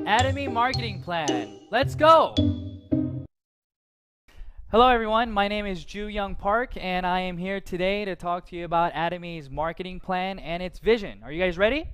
Atomy Marketing Plan. Let's go! Hello everyone, my name is Ju Young Park and I am here today to talk to you about Atomy's marketing plan and its vision. Are you guys ready?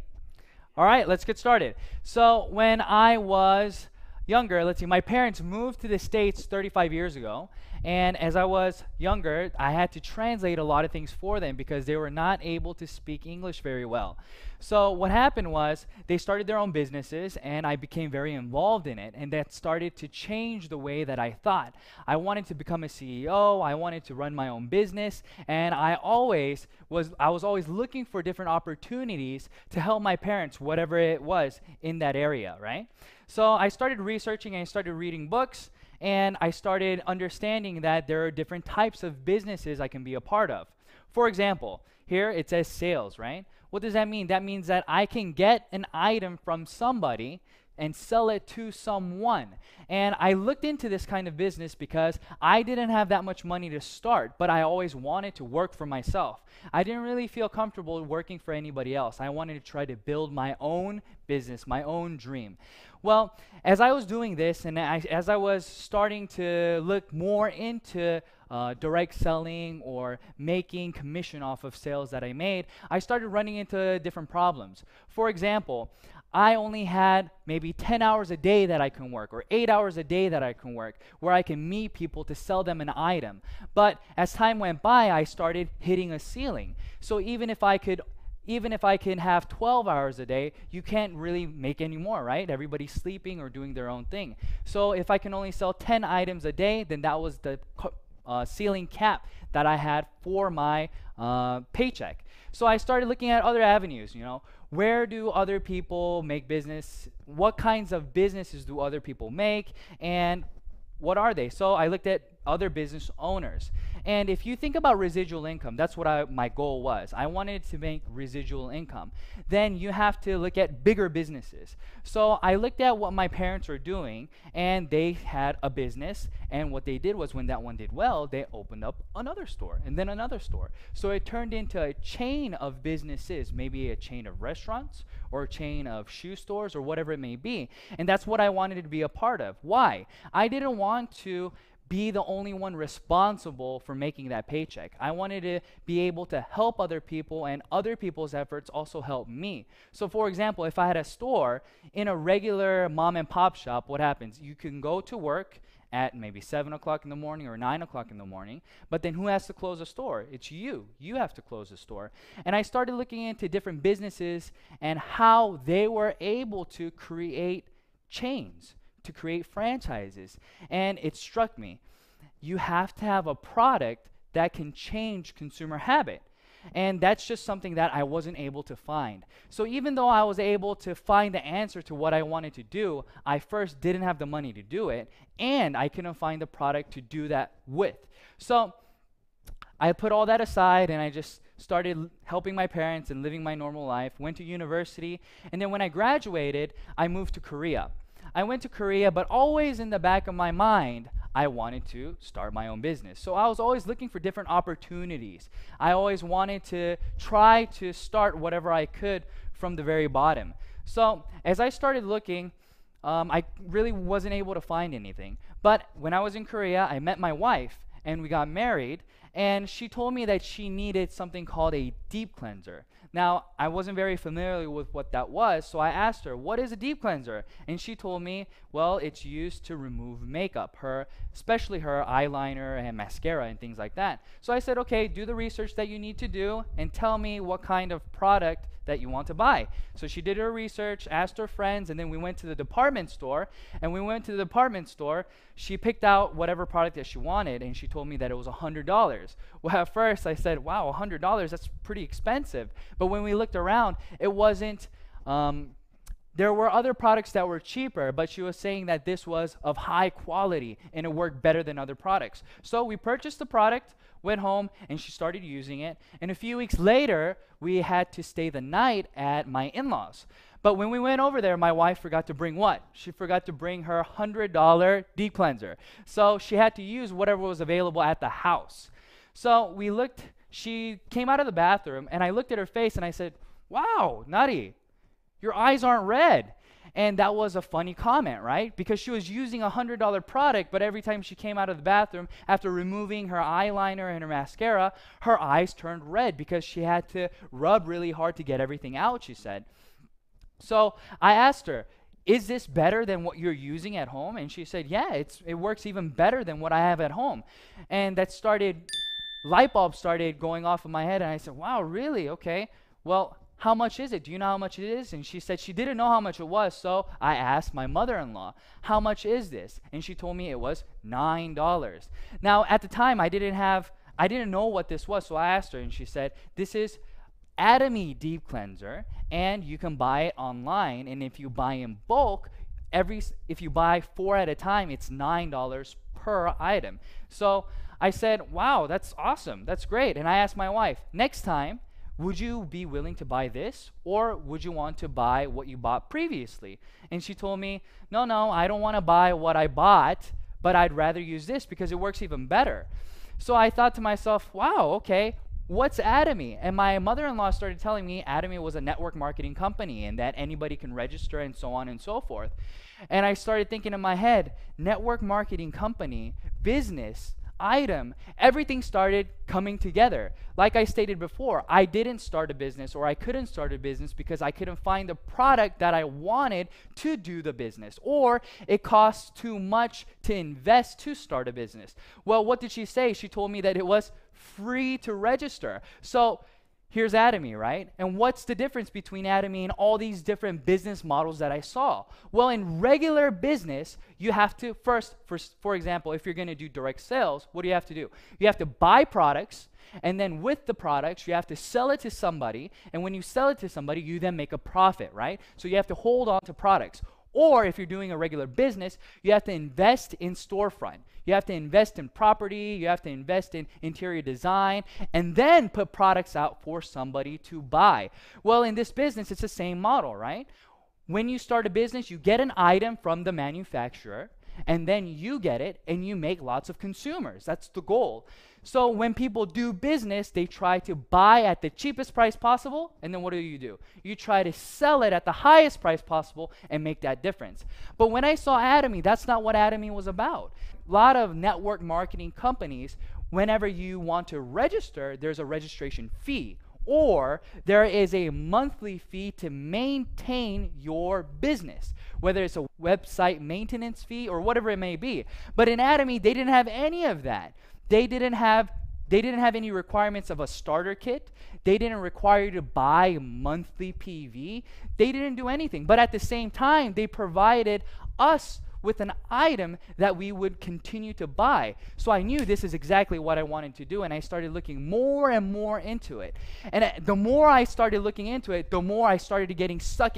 All right, let's get started. So when I was younger, my parents moved to the States 35 years ago, and as I was younger, I had to translate a lot of things for them because they were not able to speak English very well. So what happened was they started their own businesses and I became very involved in it, and that started to change the way that I thought. I wanted to become a CEO, I wanted to run my own business, and I was always looking for different opportunities to help my parents, whatever it was in that area, right? So I started researching and I started reading books, and I started understanding that there are different types of businesses I can be a part of. For example, here it says sales, right? What does that mean? That means that I can get an item from somebody and sell it to someone. And I looked into this kind of business because I didn't have that much money to start, but I always wanted to work for myself. I didn't really feel comfortable working for anybody else. I wanted to try to build my own business, my own dream. Well, as I was doing this and as I was starting to look more into direct selling or making commission off of sales that I made, I started running into different problems. For example, I only had maybe 10 hours a day that I can work, or 8 hours a day that I can work, where I can meet people to sell them an item. But as time went by, I started hitting a ceiling. So even if I can have 12 hours a day, you can't really make any more, right? Everybody's sleeping or doing their own thing. So if I can only sell 10 items a day, then that was the ceiling cap that I had for my paycheck. So I started looking at other avenues, where do other people make business? What kinds of businesses do other people make? And what are they? So I looked at other business owners. And if you think about residual income, that's what my goal was. I wanted to make residual income. Then you have to look at bigger businesses. So I looked at what my parents were doing, and they had a business, and what they did was when that one did well, they opened up another store and then another store. So it turned into a chain of businesses, maybe a chain of restaurants or a chain of shoe stores or whatever it may be. And that's what I wanted to be a part of. Why? I didn't want to be the only one responsible for making that paycheck. I wanted to be able to help other people, and other people's efforts also help me. So for example, if I had a store in a regular mom and pop shop, what happens? You can go to work at maybe 7 o'clock in the morning or 9 o'clock in the morning, but then who has to close the store? It's you. You have to close the store. And I started looking into different businesses and how they were able to create chains, to create franchises. And it struck me, you have to have a product that can change consumer habit. And that's just something that I wasn't able to find. So even though I was able to find the answer to what I wanted to do, I first didn't have the money to do it, and I couldn't find the product to do that with. So I put all that aside and I just started helping my parents and living my normal life, went to university, and then when I graduated, I moved to Korea. I went to Korea, but always in the back of my mind, I wanted to start my own business. So I was always looking for different opportunities. I always wanted to try to start whatever I could from the very bottom. So as I started looking, I really wasn't able to find anything. But when I was in Korea, I met my wife and we got married, and she told me that she needed something called a deep cleanser. Now, I wasn't very familiar with what that was, so I asked her, what is a deep cleanser? And she told me, well, it's used to remove makeup, especially her eyeliner and mascara and things like that. So I said, okay, do the research that you need to do and tell me what kind of product that you want to buy. So she did her research, asked her friends, and then we went to the department store. And when we went to the department store, she picked out whatever product that she wanted, and she told me that it was $100. Well, at first I said, wow, $100, that's pretty expensive. But when we looked around, it wasn't, there were other products that were cheaper, but she was saying that this was of high quality and it worked better than other products. So we purchased the product, went home, and she started using it. And a few weeks later, we had to stay the night at my in-laws. But when we went over there, my wife forgot to bring what? She forgot to bring her $100 deep cleanser. So she had to use whatever was available at the house. So we looked, she came out of the bathroom, and I looked at her face and I said, wow, Nari, your eyes aren't red. And that was a funny comment, right? Because she was using a $100 product, but every time she came out of the bathroom after removing her eyeliner and her mascara, her eyes turned red because she had to rub really hard to get everything out, she said. So I asked her, is this better than what you're using at home? And she said, yeah, it works even better than what I have at home. And light bulbs started going off in my head, and I said, wow, really? Okay. Well, how much is it? Do you know how much it is? And she said she didn't know how much it was, so I asked my mother-in-law, how much is this? And she told me it was $9. Now, at the time, I didn't know what this was, so I asked her, and she said, this is Atomy Deep Cleanser, and you can buy it online, and if you buy in bulk, if you buy 4 at a time, it's $9 per item. So I said, wow, that's awesome, that's great. And I asked my wife, next time, would you be willing to buy this, or would you want to buy what you bought previously? And she told me, no, I don't want to buy what I bought, but I'd rather use this because it works even better. So I thought to myself, wow, okay, what's Atomy? And my mother-in-law started telling me Atomy was a network marketing company and that anybody can register and so on and so forth. And I started thinking in my head, network marketing company, business, item, everything started coming together. Like I stated before, I didn't start a business, or I couldn't start a business because I couldn't find the product that I wanted to do the business, or it costs too much to invest to start a business. Well, what did she say? She told me that it was free to register. So here's Atomy, right? And what's the difference between Atomy and all these different business models that I saw? Well, in regular business, you have to first, for example, if you're going to do direct sales, what do you have to do? You have to buy products, and then with the products, you have to sell it to somebody, and when you sell it to somebody, you then make a profit, right? So you have to hold on to products. Or if you're doing a regular business, you have to invest in storefront. You have to invest in property, you have to invest in interior design, and then put products out for somebody to buy. Well, in this business, it's the same model, right? When you start a business, you get an item from the manufacturer, and then you get it, and you make lots of consumers. That's the goal. So when people do business, they try to buy at the cheapest price possible, and then what do? You try to sell it at the highest price possible and make that difference. But when I saw Atomy, that's not what Atomy was about. A lot of network marketing companies, whenever you want to register, there's a registration fee, or there is a monthly fee to maintain your business, whether it's a website maintenance fee or whatever it may be. But in Atomy, they didn't have any of that. They didn't have any requirements of a starter kit. They didn't require you to buy monthly PV. They didn't do anything. But at the same time, they provided us with an item that we would continue to buy. So I knew this is exactly what I wanted to do, and I started looking more and more into it. And the more I started looking into it, the more I started getting sucked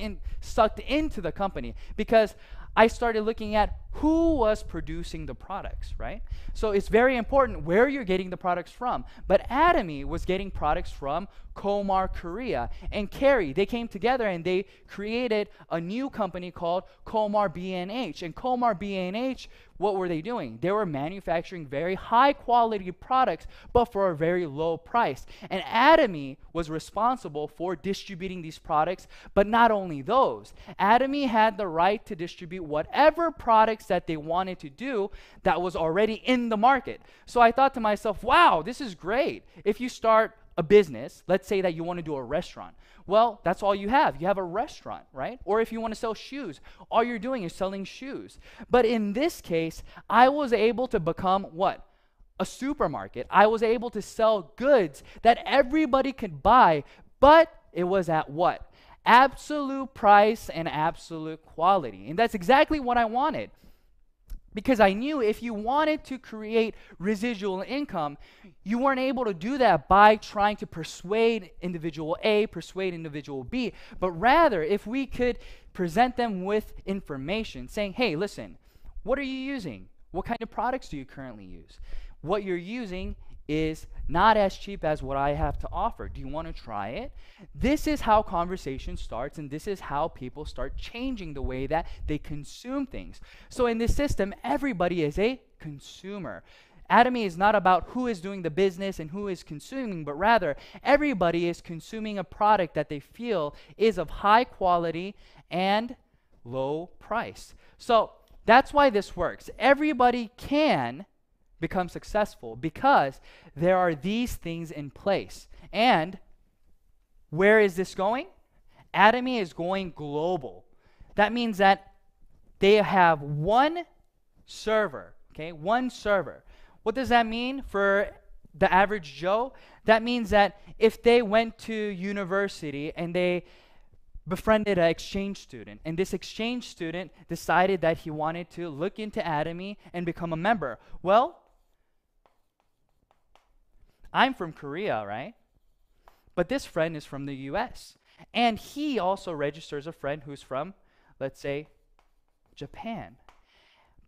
into the company, because I started looking at who was producing the products, right? So it's very important where you're getting the products from. But Atomy was getting products from Komar Korea and Kerry. They came together and they created a new company called Komar B&H. And Komar B&H, what were they doing? They were manufacturing very high quality products, but for a very low price. And Atomy was responsible for distributing these products, but not only those. Atomy had the right to distribute whatever products that they wanted to do that was already in the market. So I thought to myself, wow, this is great. If you start a business, let's say that you want to do a restaurant. Well, that's all you have. You have a restaurant, right? Or if you want to sell shoes, all you're doing is selling shoes. But in this case, I was able to become what? A supermarket. I was able to sell goods that everybody could buy, but it was at what? Absolute price and absolute quality. And that's exactly what I wanted. Because I knew if you wanted to create residual income, you weren't able to do that by trying to persuade individual A, persuade individual B, but rather if we could present them with information saying, hey, listen, what are you using? What kind of products do you currently use? What you're using is not as cheap as what I have to offer. Do you want to try it? This is how conversation starts, and this is how people start changing the way that they consume things. So in this system, everybody is a consumer. Atomy is not about who is doing the business and who is consuming, but rather everybody is consuming a product that they feel is of high quality and low price. So that's why this works. Everybody can become successful because there are these things in place. And where is this going? Atomy is going global. That means that they have one server, okay? One server. What does that mean for the average Joe? That means that if they went to university and they befriended an exchange student, and this exchange student decided that he wanted to look into Atomy and become a member. Well, I'm from Korea, right? But this friend is from the US. And he also registers a friend who's from, let's say, Japan.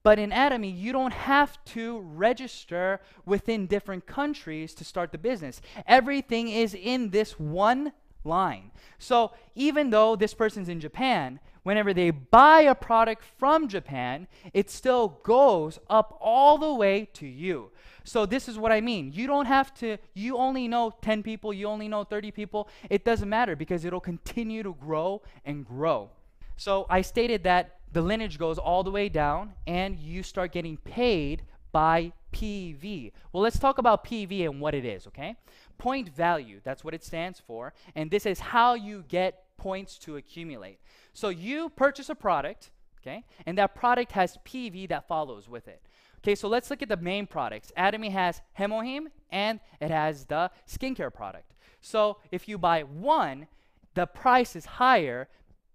But in Atomy, you don't have to register within different countries to start the business. Everything is in this one line. So even though this person's in Japan, whenever they buy a product from Japan, it still goes up all the way to you. So this is what I mean. You don't have to, you only know 10 people, you only know 30 people. It doesn't matter because it'll continue to grow and grow. So I stated that the lineage goes all the way down and you start getting paid by PV. Well, let's talk about PV and what it is, okay? Point value, that's what it stands for. And this is how you get points to accumulate. So you purchase a product, okay? And that product has PV that follows with it. Okay, so let's look at the main products. Atomy has Hemohim and it has the skincare product. So if you buy one, the price is higher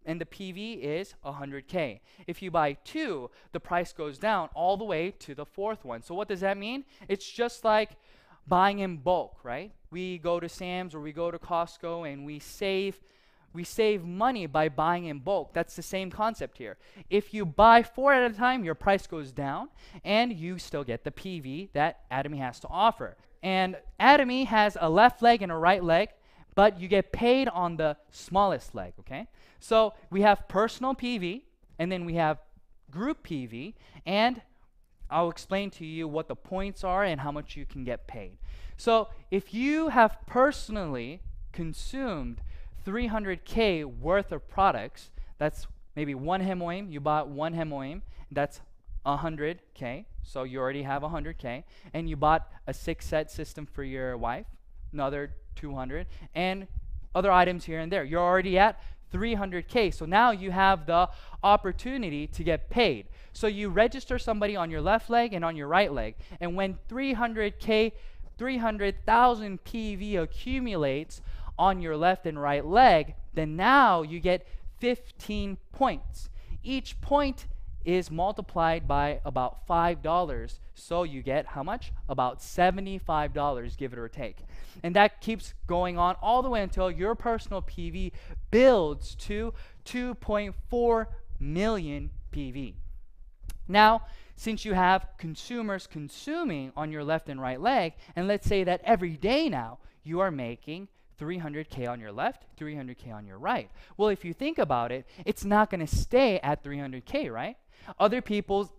and the PV is 100K. If you buy two, the price goes down all the way to the fourth one. So what does that mean? It's just like buying in bulk, right? We go to Sam's or we go to Costco and we save money by buying in bulk. That's the same concept here. If you buy 4 at a time, your price goes down and you still get the PV that Atomy has to offer. And Atomy has a left leg and a right leg, but you get paid on the smallest leg, okay? So we have personal PV, and then we have group PV, and I'll explain to you what the points are and how much you can get paid. So if you have personally consumed 300K worth of products, that's maybe one Hemohim, you bought one Hemohim, that's 100K, so you already have 100K, and you bought a 6-set system for your wife, another 200, and other items here and there. You're already at 300K, so now you have the opportunity to get paid. So you register somebody on your left leg and on your right leg, and when 300K, 300,000 PV accumulates on your left and right leg, then now you get 15 points. Each point is multiplied by about $5, so you get how much? About $75, give it or take. And that keeps going on all the way until your personal PV builds to 2.4 million PV. Now, since you have consumers consuming on your left and right leg, and let's say that every day now you are making 300K on your left, 300K on your right. Well, if you think about it, it's not going to stay at 300K, right? Other people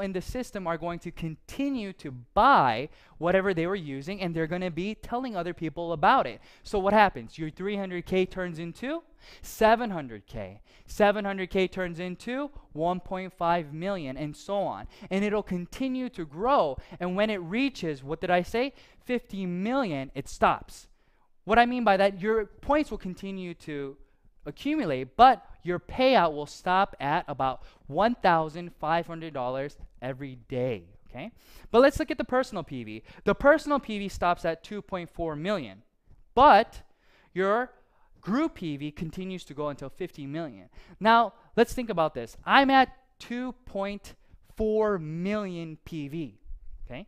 in the system are going to continue to buy whatever they were using, and they're going to be telling other people about it. So what happens? Your 300K turns into 700K. 700K turns into 1.5 million, and so on. And it'll continue to grow. And when it reaches, what did I say? 50 million, it stops. What I mean by that, your points will continue to accumulate, but your payout will stop at about $1,500 every day, okay? But let's look at the personal PV. The personal PV stops at 2.4 million, but your group PV continues to go until 50 million. Now, let's think about this. I'm at 2.4 million PV, okay?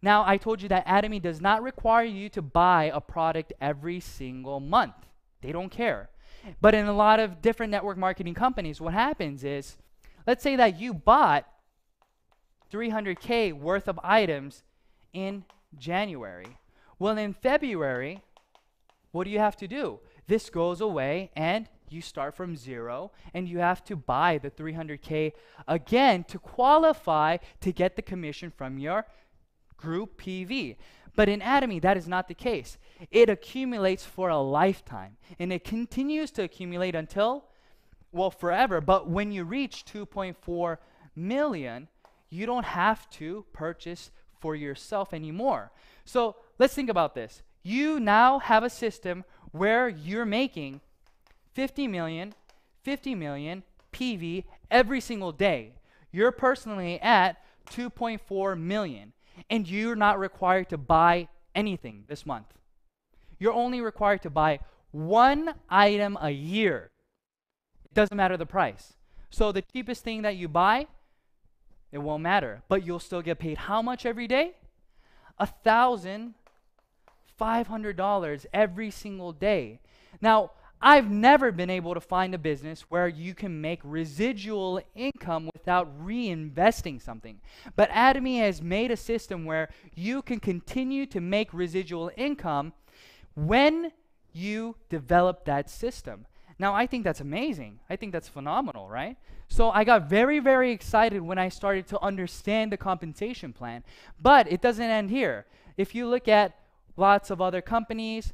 Now, I told you that Atomy does not require you to buy a product every single month. They don't care. But in a lot of different network marketing companies, what happens is, let's say that you bought 300K worth of items in January. Well, in February, what do you have to do? This goes away and you start from zero and you have to buy the 300K again to qualify to get the commission from your group PV. But in Atomy, that is not the case. It accumulates for a lifetime, and it continues to accumulate until well, forever. But when you reach 2.4 million, you don't have to purchase for yourself anymore. So let's think about this. You now have a system where you're making 50 million PV every single day. You're personally at 2.4 million, and you're not required to buy anything this month. You're only required to buy one item a year. It doesn't matter the price. So the cheapest thing that you buy, it won't matter, but you'll still get paid how much every day? $1,500 every single day. Now, I've never been able to find a business where you can make residual income without reinvesting something. But Atomy has made a system where you can continue to make residual income when you develop that system. Now, I think that's amazing. I think that's phenomenal, right? So I got very, very excited when I started to understand the compensation plan. But it doesn't end here. If you look at lots of other companies,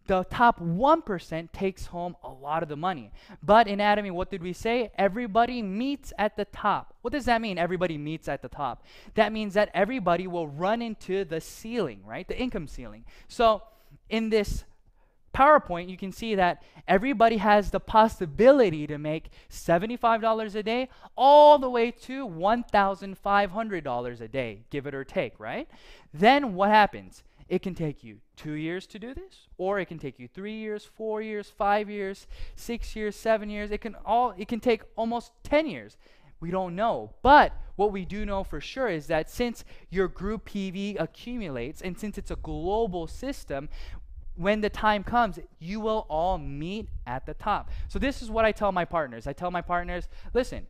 the top 1% takes home a lot of the money. But in Atomy, what did we say? Everybody meets at the top. What does that mean, everybody meets at the top? That means that everybody will run into the ceiling, right? The income ceiling. So in this PowerPoint, you can see that everybody has the possibility to make $75 a day all the way to $1,500 a day, give it or take, right? Then what happens? It can take you 2 years to do this, or it can take you 3 years, 4 years, 5 years, 6 years, 7 years. It can take almost 10 years. We don't know. But what we do know for sure is that since your group PV accumulates, and since it's a global system, when the time comes, you will all meet at the top. So this is what I tell my partners. I tell my partners, listen,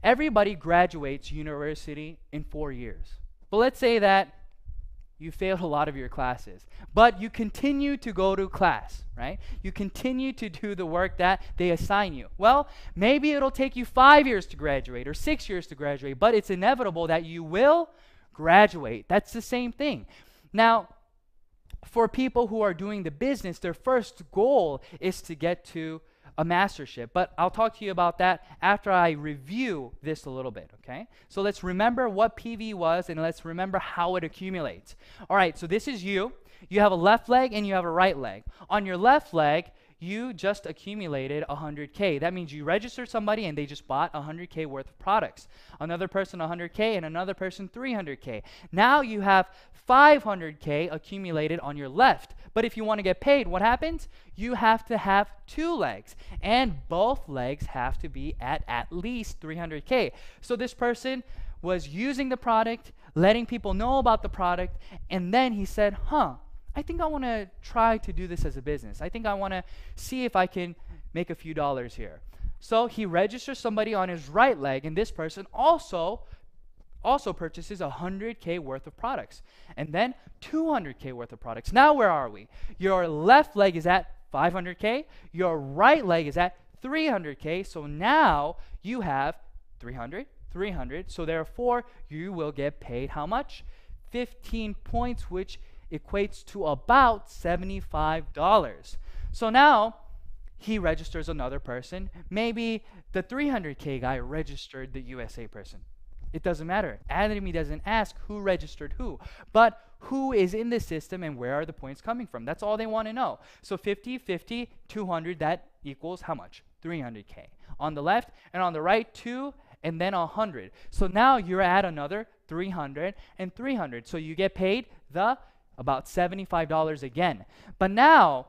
everybody graduates university in 4 years. But let's say that you failed a lot of your classes, but you continue to go to class, right? You continue to do the work that they assign you. Well, maybe it'll take you 5 years to graduate or 6 years to graduate, but it's inevitable that you will graduate. That's the same thing. Now, for people who are doing the business, their first goal is to get to a mastership. But I'll talk to you about that after I review this a little bit, okay? So let's remember what PV was, and let's remember how it accumulates. All right, so this is you. You have a left leg and you have a right leg. On your left leg, you just accumulated 100K. That means you registered somebody and they just bought 100K worth of products. Another person 100K and another person 300K. Now you have 500K accumulated on your left. But if you want to get paid, what happens? You have to have 2 legs, and both legs have to be at least 300K. So this person was using the product, letting people know about the product, and then he said, I think I want to try to do this as a business. I think I want to see if I can make a few dollars here. So he registers somebody on his right leg, and this person also purchases 100K worth of products, and then 200K worth of products. Now where are we? Your left leg is at 500K. Your right leg is at 300K. So now you have 300, 300. So therefore, you will get paid how much? 15 points, which equates to about $75. So now he registers another person. Maybe the 300K guy registered the USA person. It doesn't matter. Atomy doesn't ask who registered who, but who is in the system and where are the points coming from. That's all they want to know. So 50, 50, 200, that equals how much? 300K. On the left, and on the right, 2, and then 100. So now you're at another 300 and 300. So you get paid about $75 again. But now,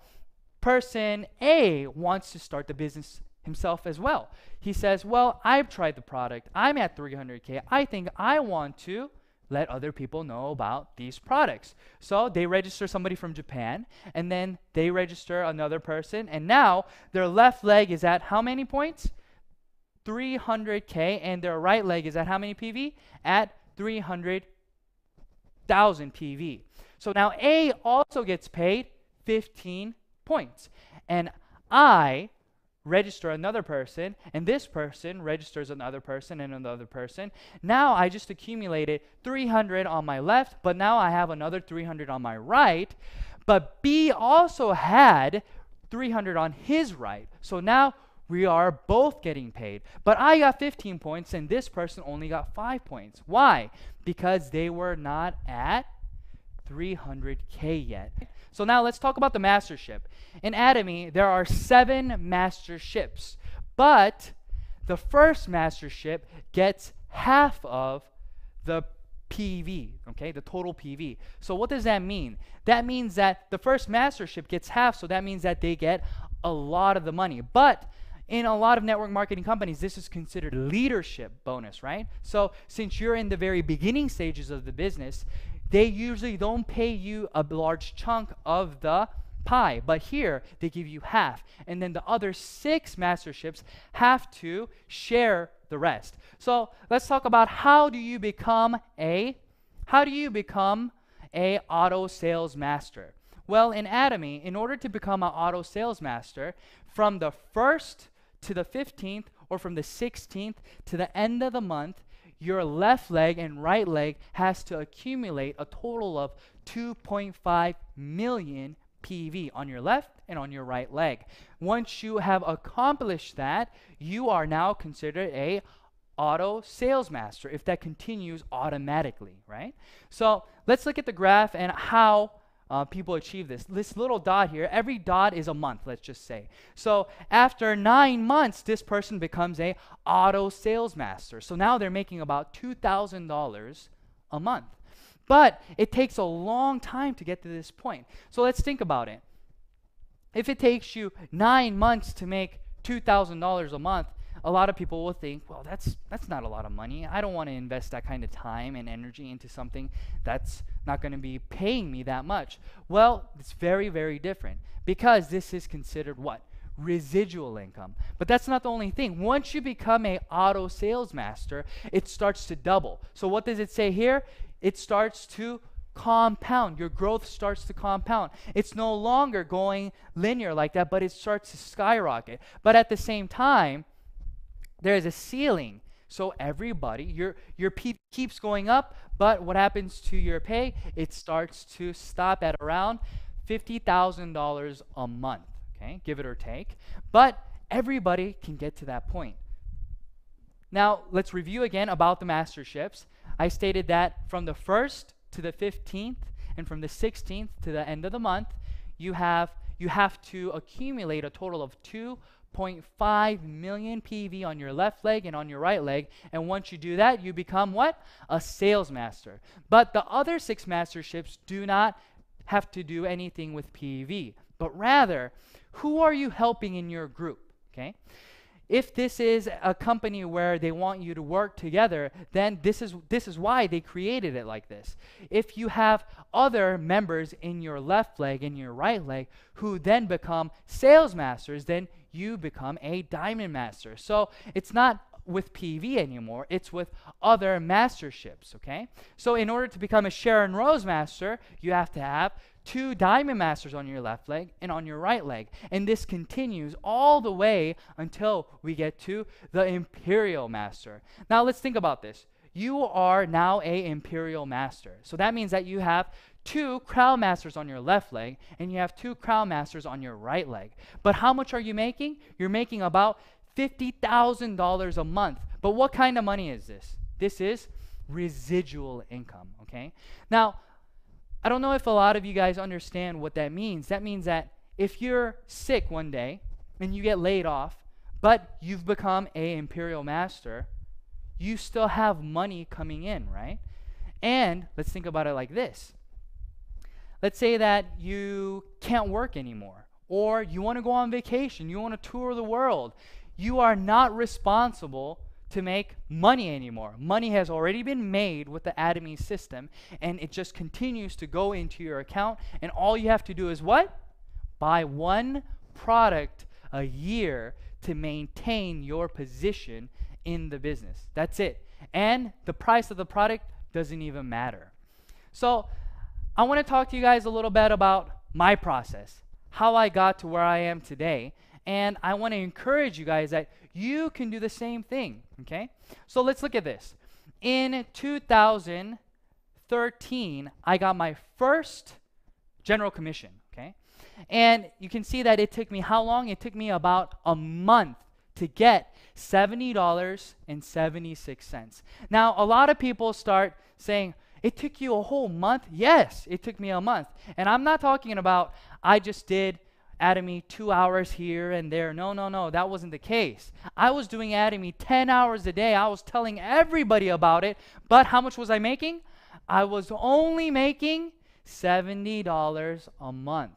person A wants to start the business himself as well. He says, well, I've tried the product. I'm at 300K. I think I want to let other people know about these products. So they register somebody from Japan, and then they register another person, and now their left leg is at how many points? 300K, and their right leg is at how many PV? At 300,000 PV. So now A also gets paid 15 points. And I register another person, and this person registers another person and another person. Now I just accumulated 300 on my left, but now I have another 300 on my right. But B also had 300 on his right. So now we are both getting paid. But I got 15 points and this person only got 5 points. Why? Because they were not at 300K yet. So now let's talk about the mastership. In Atomy, there are 7 masterships, but the first mastership gets half of the PV, okay, the total PV. So what does that mean? That means that the first mastership gets half, so that means that they get a lot of the money. But in a lot of network marketing companies, this is considered leadership bonus, right? So since you're in the very beginning stages of the business, they usually don't pay you a large chunk of the pie, but here they give you half, and then the other 6 masterships have to share the rest. So let's talk about how do you become a auto sales master. Well, in Atomy, in order to become an auto sales master, from the 1st to the 15th, or from the 16th to the end of the month, your left leg and right leg has to accumulate a total of 2.5 million PV on your left and on your right leg. Once you have accomplished that, you are now considered a auto sales master if that continues automatically, right? So let's look at the graph and how people achieve this. This little dot here, every dot is a month, let's just say. So after 9 months, this person becomes a auto sales master. So now they're making about $2,000 a month. But it takes a long time to get to this point. So let's think about it. If it takes you 9 months to make $2,000 a month, a lot of people will think, well, that's not a lot of money. I don't want to invest that kind of time and energy into something that's not going to be paying me that much. Well, it's very, very different because this is considered what? Residual income. But that's not the only thing. Once you become a auto sales master, it starts to double. So what does it say here? It starts to compound. Your growth starts to compound. It's no longer going linear like that, but it starts to skyrocket. But at the same time, there is a ceiling. So everybody, your pay keeps going up, but what happens to your pay? It starts to stop at around $50,000 a month, okay? Give it or take. But everybody can get to that point. Now, let's review again about the masterships. I stated that from the 1st to the 15th and from the 16th to the end of the month, you have to accumulate a total of 2.5 million PV on your left leg and on your right leg. And once you do that, you become what? A sales master. But the other 6 masterships do not have to do anything with PV, but rather, who are you helping in your group? Okay. If this is a company where they want you to work together, then this is why they created it like this. If you have other members in your left leg and your right leg who then become sales masters, then you become a diamond master. So it's not with PV anymore, it's with other masterships, okay? So in order to become a Sharon Rose master, you have to have 2 diamond masters on your left leg and on your right leg. And this continues all the way until we get to the Imperial Master. Now let's think about this. You are now a Imperial Master. So that means that you have 2 Crown Masters on your left leg and you have 2 Crown Masters on your right leg. But how much are you making? You're making about $50,000 a month. But what kind of money is this? This is residual income, okay? Now, I don't know if a lot of you guys understand what that means. That means that if you're sick one day and you get laid off, but you've become a Imperial Master, you still have money coming in, right? And let's think about it like this. Let's say that you can't work anymore, or you want to go on vacation, you want to tour the world. You are not responsible to make money anymore. Money has already been made with the Atomy system, and it just continues to go into your account, and all you have to do is what? Buy 1 product a year to maintain your position in the business. That's it. And the price of the product doesn't even matter. So I want to talk to you guys a little bit about my process, how I got to where I am today, and I want to encourage you guys that you can do the same thing, okay? So let's look at this. In 2013, I got my first general commission, okay? And you can see that it took me how long? It took me about a month to get $70.76. Now, a lot of people start saying, it took you a whole month? Yes, it took me a month. And I'm not talking about I just did Atomy 2 hours here and there. No, that wasn't the case. I was doing Atomy 10 hours a day. I was telling everybody about it. But how much was I making? I was only making $70 a month.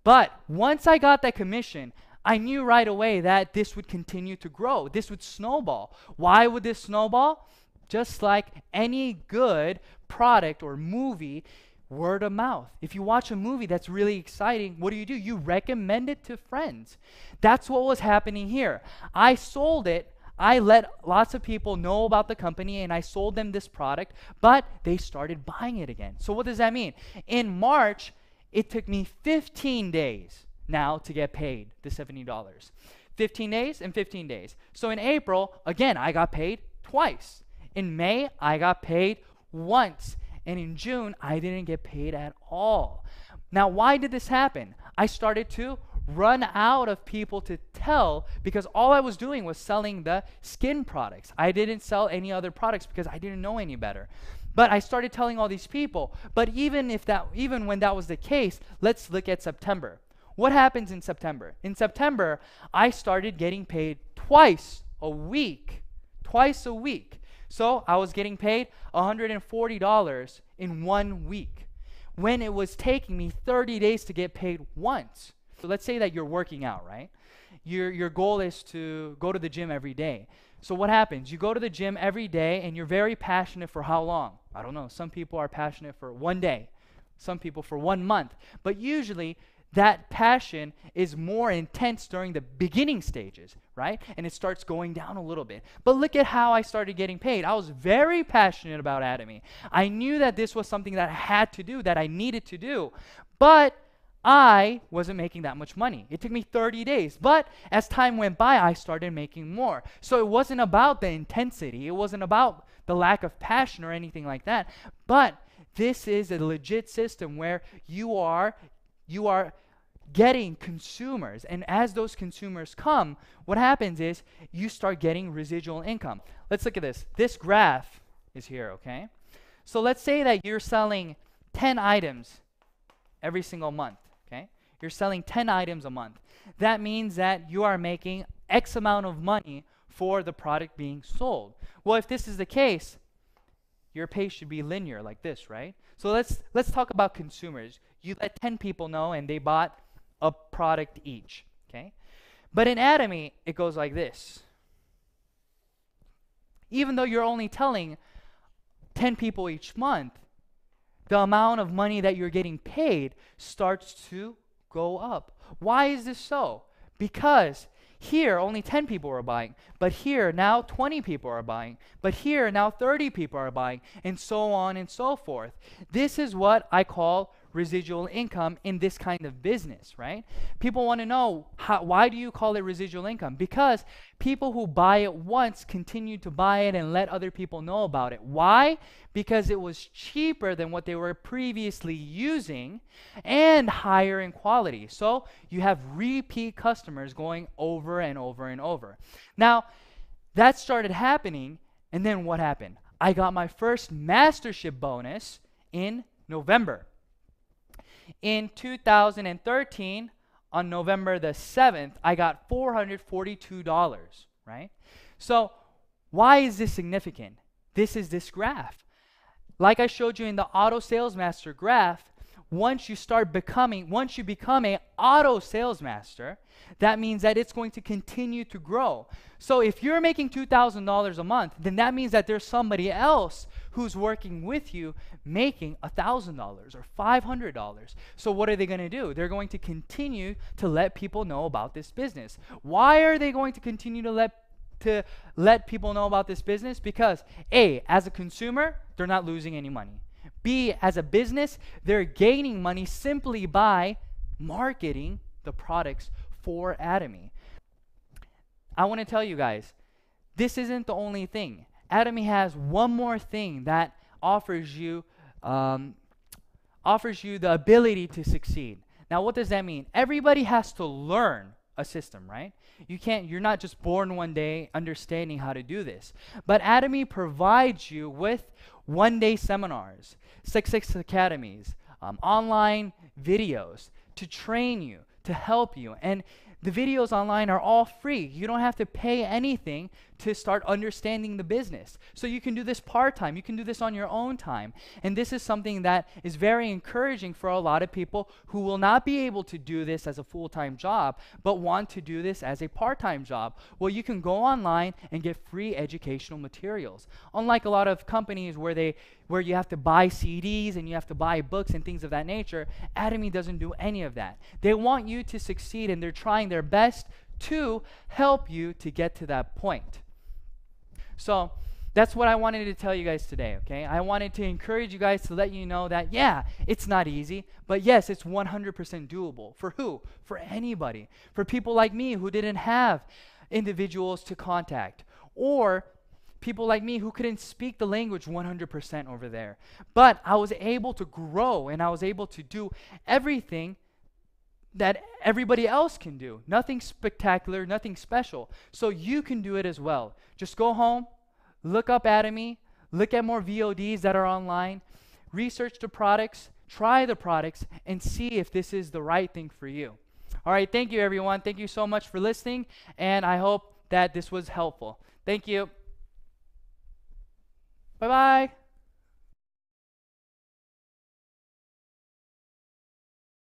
But once I got that commission, I knew right away that this would continue to grow. This would snowball. Why would this snowball? Just like any good product or movie, word of mouth. If you watch a movie that's really exciting, what do? You recommend it to friends. That's what was happening here. I sold it. I let lots of people know about the company and I sold them this product, but they started buying it again. So what does that mean? In March, it took me 15 days now to get paid the $70. 15 days and 15 days. So in April, again, I got paid twice. In May, I got paid once. And in June, I didn't get paid at all. Now, why did this happen? I started to run out of people to tell because all I was doing was selling the skin products. I didn't sell any other products because I didn't know any better. But I started telling all these people. But even when that was the case, let's look at September. What happens in September? In September, I started getting paid twice a week. Twice a week. So I was getting paid $140 in 1 week when it was taking me 30 days to get paid once. So let's say that you're working out, right? Your goal is to go to the gym every day. So what happens? You go to the gym every day and you're very passionate for how long? I don't know. Some people are passionate for 1 day. Some people for 1 month. But usually that passion is more intense during the beginning stages, right? And it starts going down a little bit. But look at how I started getting paid. I was very passionate about Atomy. I knew that this was something that I had to do, that I needed to do. But I wasn't making that much money. It took me 30 days. But as time went by, I started making more. So it wasn't about the intensity. It wasn't about the lack of passion or anything like that. But this is a legit system where you are getting consumers, and as those consumers come, what happens is you start getting residual income. Let's look at this. This graph is here, okay? So let's say that you're selling 10 items every single month, okay? You're selling 10 items a month. That means that you are making X amount of money for the product being sold. Well, if this is the case, your pace should be linear like this, right? So let's talk about consumers. You let 10 people know and they bought a product each, okay? But in Atomy, it goes like this. Even though you're only telling 10 people each month, the amount of money that you're getting paid starts to go up. Why is this so? Because here, only 10 people are buying, but here, now 20 people are buying, but here, now 30 people are buying, and so on and so forth. This is what I call residual income in this kind of business, right? People want to know, why do you call it residual income? Because people who buy it once continue to buy it and let other people know about it. Why? Because it was cheaper than what they were previously using and higher in quality. So you have repeat customers going over and over and over. Now, that started happening, and then what happened? I got my first mastership bonus in November. In 2013, on November the 7th, I got $442, right? So why is this significant? This is this graph. Like I showed you in the auto sales master graph, once you become an auto sales master, that means that it's going to continue to grow. So if you're making $2,000 a month, then that means that there's somebody else who's working with you making $1,000 or $500. So what are they going to do? They're going to continue to let people know about this business. Why are they going to continue to let people know about this business? Because A, as a consumer, they're not losing any money. B, as a business, they're gaining money simply by marketing the products for Atomy. I want to tell you guys, this isn't the only thing. Atomy has one more thing that offers you the ability to succeed. Now, what does that mean? Everybody has to learn a system, right? You're not just born one day understanding how to do this. But Atomy provides you with one-day seminars, 6 academies, online videos to train you, to help you. And the videos online are all free. You don't have to pay anything to start understanding the business. So you can do this part-time. You can do this on your own time. And this is something that is very encouraging for a lot of people who will not be able to do this as a full-time job, but want to do this as a part-time job. Well, you can go online and get free educational materials. Unlike a lot of companies where you have to buy CDs and you have to buy books and things of that nature, Atomy doesn't do any of that. They want you to succeed, and they're trying their best to help you to get to that point. So that's what I wanted to tell you guys today, okay? I wanted to encourage you guys to let you know that, yeah, it's not easy, but yes, it's 100% doable. For who? For anybody. For people like me who didn't have individuals to contact, or people like me who couldn't speak the language 100% over there. But I was able to grow, and I was able to do everything that everybody else can do. Nothing spectacular, nothing special. So you can do it as well. Just go home, look up Atomy, look at more VODs that are online, research the products, try the products, and see if this is the right thing for you. All right, thank you everyone. Thank you so much for listening, and I hope that this was helpful. Thank you. Bye-bye.